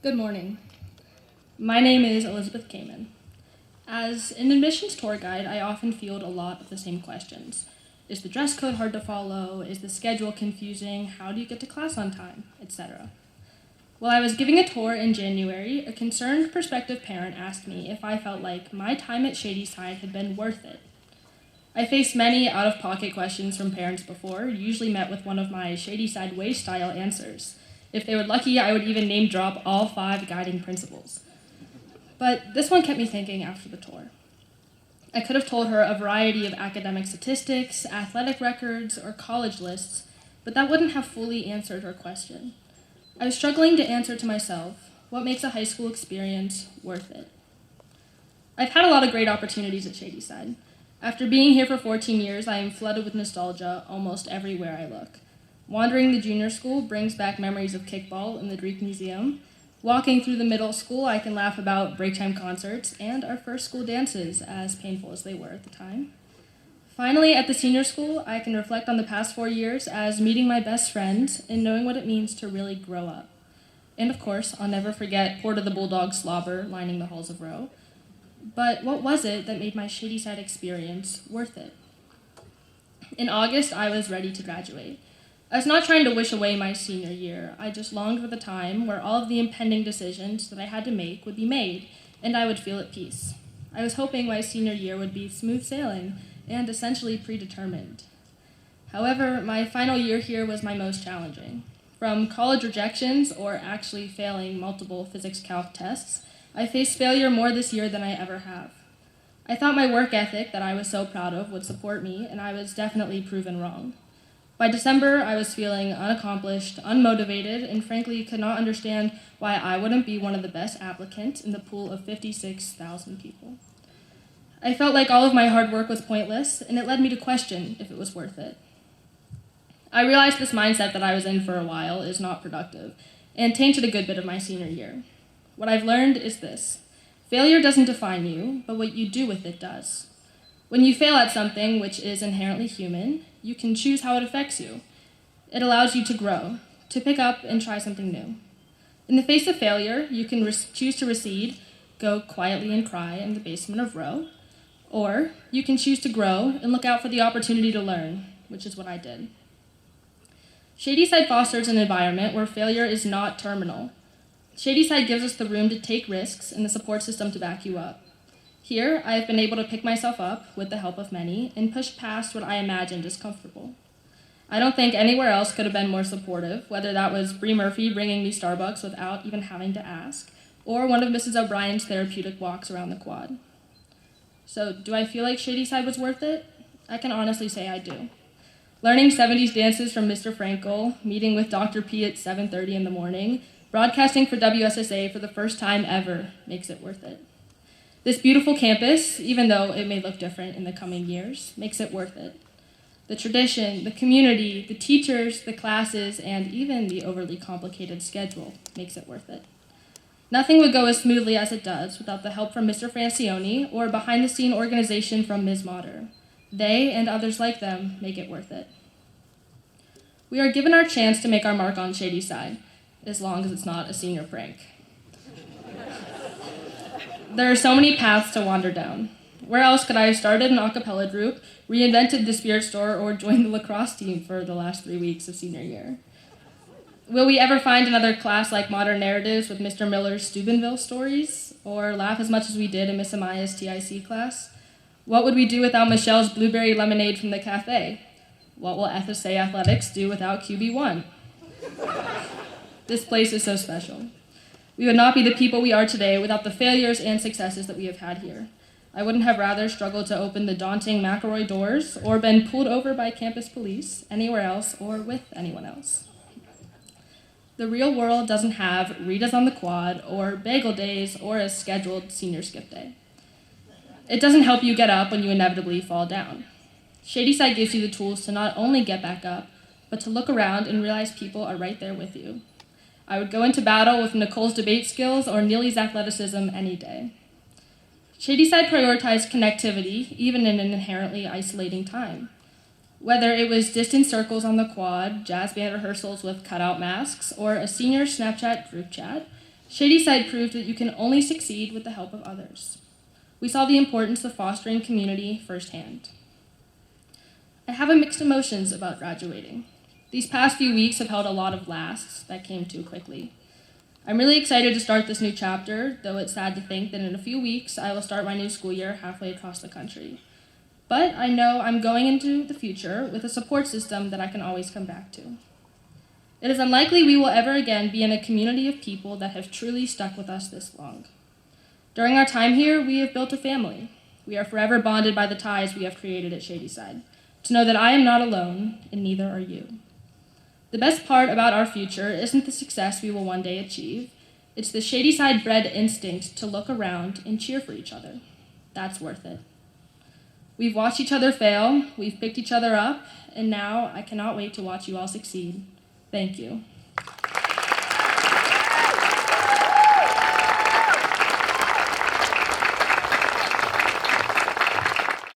Good morning. My name is Elizabeth Kamin. As an admissions tour guide, I often field a lot of the same questions. Is the dress code hard to follow? Is the schedule confusing? How do you get to class on time? Etc. While I was giving a tour in January, a concerned prospective parent asked me if I felt like my time at Shady Side had been worth it. I faced many out-of-pocket questions from parents before, usually met with one of my Shady Side Way-style answers. If they were lucky, I would even name drop all 5 guiding principles. But this one kept me thinking after the tour. I could have told her a variety of academic statistics, athletic records, or college lists, but that wouldn't have fully answered her question. I was struggling to answer to myself, what makes a high school experience worth it? I've had a lot of great opportunities at Shadyside. After being here for 14 years, I am flooded with nostalgia almost everywhere I look. Wandering the junior school brings back memories of kickball in the Greek Museum. Walking through the middle school, I can laugh about break time concerts and our first school dances, as painful as they were at the time. Finally, at the senior school, I can reflect on the past 4 years as meeting my best friends and knowing what it means to really grow up. And of course, I'll never forget Port of the Bulldog slobber lining the halls of Row. But what was it that made my Shadyside experience worth it? In August, I was ready to graduate. I was not trying to wish away my senior year. I just longed for the time where all of the impending decisions that I had to make would be made, and I would feel at peace. I was hoping my senior year would be smooth sailing and essentially predetermined. However, my final year here was my most challenging. From college rejections or actually failing multiple physics calc tests, I faced failure more this year than I ever have. I thought my work ethic that I was so proud of would support me, and I was definitely proven wrong. By December, I was feeling unaccomplished, unmotivated, and frankly could not understand why I wouldn't be one of the best applicants in the pool of 56,000 people. I felt like all of my hard work was pointless, and it led me to question if it was worth it. I realized this mindset that I was in for a while is not productive, and tainted a good bit of my senior year. What I've learned is this: failure doesn't define you, but what you do with it does. When you fail at something which is inherently human, you can choose how it affects you. It allows you to grow, to pick up and try something new. In the face of failure, you can choose to recede, go quietly and cry in the basement of Row, or you can choose to grow and look out for the opportunity to learn, which is what I did. Shadyside fosters an environment where failure is not terminal. Shadyside gives us the room to take risks and the support system to back you up. Here, I have been able to pick myself up, with the help of many, and push past what I imagined as comfortable. I don't think anywhere else could have been more supportive, whether that was Bree Murphy bringing me Starbucks without even having to ask, or one of Mrs. O'Brien's therapeutic walks around the quad. So, do I feel like Shadyside was worth it? I can honestly say I do. Learning 70s dances from Mr. Frankel, meeting with Dr. P at 7:30 in the morning, broadcasting for WSSA for the first time ever makes it worth it. This beautiful campus, even though it may look different in the coming years, makes it worth it. The tradition, the community, the teachers, the classes, and even the overly complicated schedule makes it worth it. Nothing would go as smoothly as it does without the help from Mr. Francione or behind-the-scene organization from Ms. Motter. They, and others like them, make it worth it. We are given our chance to make our mark on Shadyside, as long as it's not a senior prank. There are so many paths to wander down. Where else could I have started an a cappella group, reinvented the spirit store, or joined the lacrosse team for the last 3 weeks of senior year? Will we ever find another class like Modern Narratives with Mr. Miller's Steubenville stories, or laugh as much as we did in Miss Amaya's TIC class? What would we do without Michelle's blueberry lemonade from the cafe? What will FSA Athletics do without QB1? This place is so special. We would not be the people we are today without the failures and successes that we have had here. I wouldn't have rather struggled to open the daunting McElroy doors or been pulled over by campus police anywhere else or with anyone else. The real world doesn't have Ritas on the quad or bagel days or a scheduled senior skip day. It doesn't help you get up when you inevitably fall down. Shadyside gives you the tools to not only get back up, but to look around and realize people are right there with you. I would go into battle with Nicole's debate skills or Neely's athleticism any day. Shadyside prioritized connectivity, even in an inherently isolating time. Whether it was distance circles on the quad, jazz band rehearsals with cutout masks, or a senior Snapchat group chat, Shadyside proved that you can only succeed with the help of others. We saw the importance of fostering community firsthand. I have mixed emotions about graduating. These past few weeks have held a lot of lasts that came too quickly. I'm really excited to start this new chapter, though it's sad to think that in a few weeks I will start my new school year halfway across the country. But I know I'm going into the future with a support system that I can always come back to. It is unlikely we will ever again be in a community of people that have truly stuck with us this long. During our time here, we have built a family. We are forever bonded by the ties we have created at Shadyside, to know that I am not alone, and neither are you. The best part about our future isn't the success we will one day achieve. It's the Shadyside-bred instinct to look around and cheer for each other. That's worth it. We've watched each other fail, we've picked each other up, and now I cannot wait to watch you all succeed. Thank you.